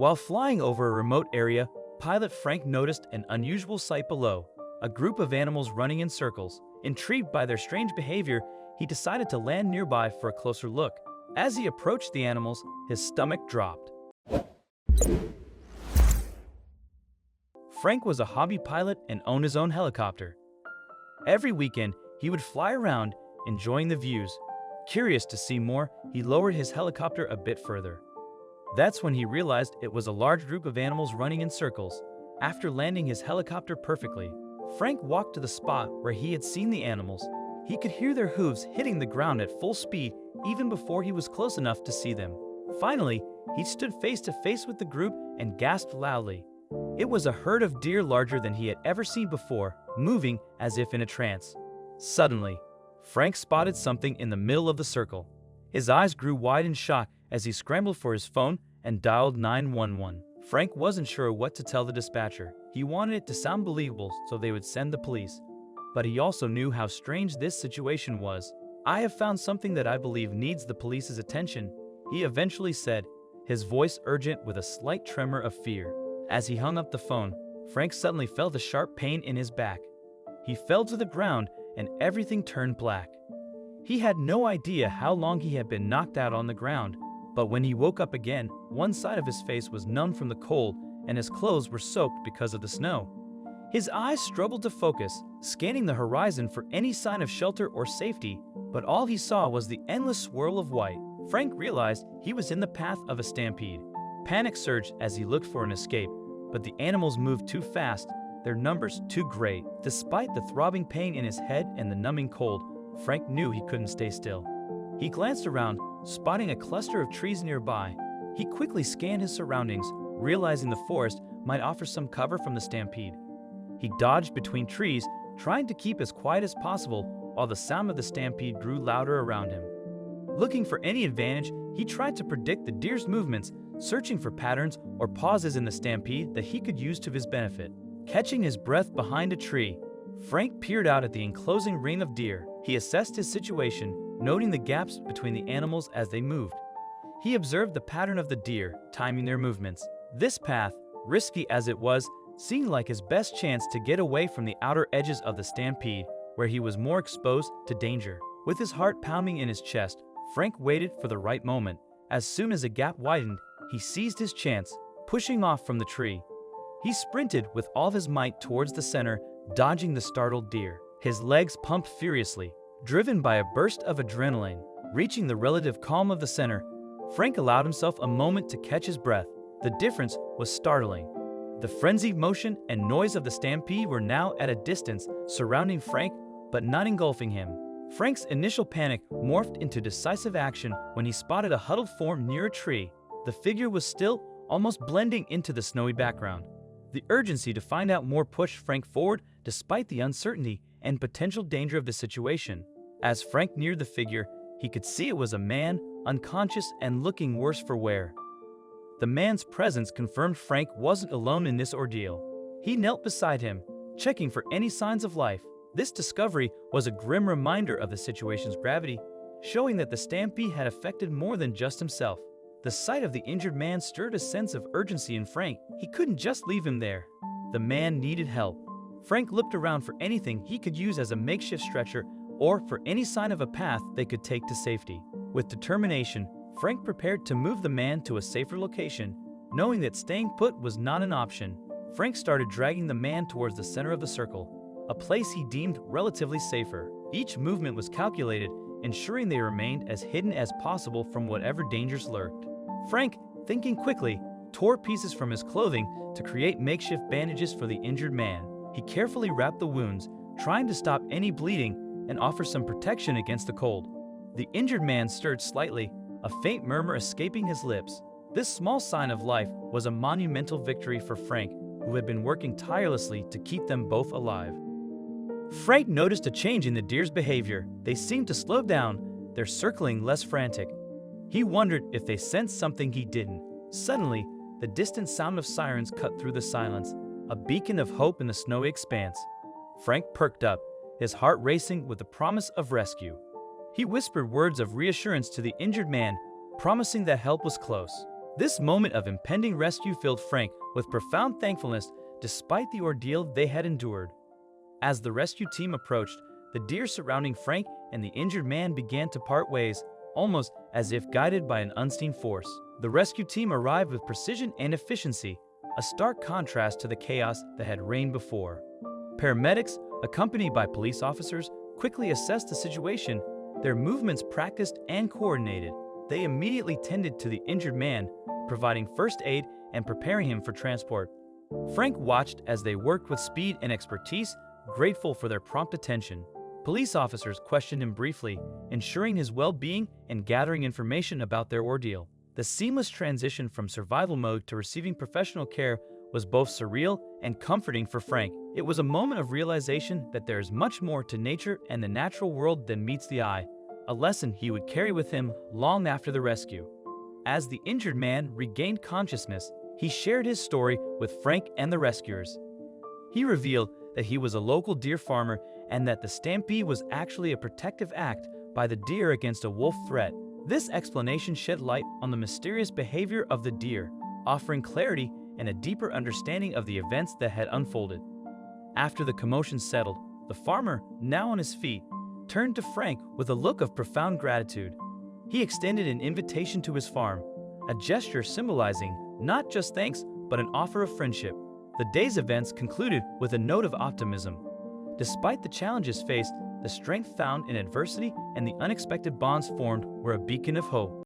While flying over a remote area, pilot Frank noticed an unusual sight below, a group of animals running in circles. Intrigued by their strange behavior, he decided to land nearby for a closer look. As he approached the animals, his stomach dropped. Frank was a hobby pilot and owned his own helicopter. Every weekend, he would fly around, enjoying the views. Curious to see more, he lowered his helicopter a bit further. That's when he realized it was a large group of animals running in circles. After landing his helicopter perfectly, Frank walked to the spot where he had seen the animals. He could hear their hooves hitting the ground at full speed even before he was close enough to see them. Finally, he stood face to face with the group and gasped loudly. It was a herd of deer larger than he had ever seen before, moving as if in a trance. Suddenly, Frank spotted something in the middle of the circle. His eyes grew wide in shock as he scrambled for his phone and dialed 911. Frank wasn't sure what to tell the dispatcher. He wanted it to sound believable so they would send the police. But he also knew how strange this situation was. "I have found something that I believe needs the police's attention," he eventually said, his voice urgent with a slight tremor of fear. As he hung up the phone, Frank suddenly felt a sharp pain in his back. He fell to the ground and everything turned black. He had no idea how long he had been knocked out on the ground, but when he woke up again, one side of his face was numb from the cold and his clothes were soaked because of the snow. His eyes struggled to focus, scanning the horizon for any sign of shelter or safety, but all he saw was the endless swirl of white. Frank realized he was in the path of a stampede. Panic surged as he looked for an escape, but the animals moved too fast, their numbers too great. Despite the throbbing pain in his head and the numbing cold, Frank knew he couldn't stay still. He glanced around, spotting a cluster of trees nearby. He quickly scanned his surroundings, realizing the forest might offer some cover from the stampede. He dodged between trees, trying to keep as quiet as possible while the sound of the stampede grew louder around him. Looking for any advantage, he tried to predict the deer's movements, searching for patterns or pauses in the stampede that he could use to his benefit. Catching his breath behind a tree, Frank peered out at the enclosing ring of deer. He assessed his situation, noting the gaps between the animals as they moved. He observed the pattern of the deer, timing their movements. This path, risky as it was, seemed like his best chance to get away from the outer edges of the stampede, where he was more exposed to danger. With his heart pounding in his chest, Frank waited for the right moment. As soon as a gap widened, he seized his chance, pushing off from the tree. He sprinted with all of his might towards the center, dodging the startled deer. His legs pumped furiously, driven by a burst of adrenaline. Reaching the relative calm of the center, Frank allowed himself a moment to catch his breath. The difference was startling. The frenzied motion and noise of the stampede were now at a distance, surrounding Frank but not engulfing him. Frank's initial panic morphed into decisive action when he spotted a huddled form near a tree. The figure was still, almost blending into the snowy background. The urgency to find out more pushed Frank forward despite the uncertainty and potential danger of the situation. As Frank neared the figure, he could see it was a man, unconscious and looking worse for wear. The man's presence confirmed Frank wasn't alone in this ordeal. He knelt beside him, checking for any signs of life. This discovery was a grim reminder of the situation's gravity, showing that the stampede had affected more than just himself. The sight of the injured man stirred a sense of urgency in Frank. He couldn't just leave him there. The man needed help. Frank looked around for anything he could use as a makeshift stretcher or for any sign of a path they could take to safety. With determination, Frank prepared to move the man to a safer location, knowing that staying put was not an option. Frank started dragging the man towards the center of the circle, a place he deemed relatively safer. Each movement was calculated, ensuring they remained as hidden as possible from whatever dangers lurked. Frank, thinking quickly, tore pieces from his clothing to create makeshift bandages for the injured man. He carefully wrapped the wounds, trying to stop any bleeding and offer some protection against the cold. The injured man stirred slightly, a faint murmur escaping his lips. This small sign of life was a monumental victory for Frank, who had been working tirelessly to keep them both alive. Frank noticed a change in the deer's behavior. They seemed to slow down, their circling less frantic. He wondered if they sensed something he didn't. Suddenly, the distant sound of sirens cut through the silence, a beacon of hope in the snowy expanse. Frank perked up, his heart racing with the promise of rescue. He whispered words of reassurance to the injured man, promising that help was close. This moment of impending rescue filled Frank with profound thankfulness despite the ordeal they had endured. As the rescue team approached, the deer surrounding Frank and the injured man began to part ways, almost as if guided by an unseen force. The rescue team arrived with precision and efficiency, a stark contrast to the chaos that had reigned before. Paramedics, accompanied by police officers, quickly assessed the situation, their movements practiced and coordinated. They immediately tended to the injured man, providing first aid and preparing him for transport. Frank watched as they worked with speed and expertise, grateful for their prompt attention. Police officers questioned him briefly, ensuring his well-being and gathering information about their ordeal. The seamless transition from survival mode to receiving professional care was both surreal and comforting for Frank. It was a moment of realization that there is much more to nature and the natural world than meets the eye, a lesson he would carry with him long after the rescue. As the injured man regained consciousness, he shared his story with Frank and the rescuers. He revealed that he was a local deer farmer and that the stampede was actually a protective act by the deer against a wolf threat. This explanation shed light on the mysterious behavior of the deer, offering clarity and a deeper understanding of the events that had unfolded. After the commotion settled, the farmer, now on his feet, turned to Frank with a look of profound gratitude. He extended an invitation to his farm, a gesture symbolizing not just thanks, but an offer of friendship. The day's events concluded with a note of optimism. Despite the challenges faced, the strength found in adversity and the unexpected bonds formed were a beacon of hope.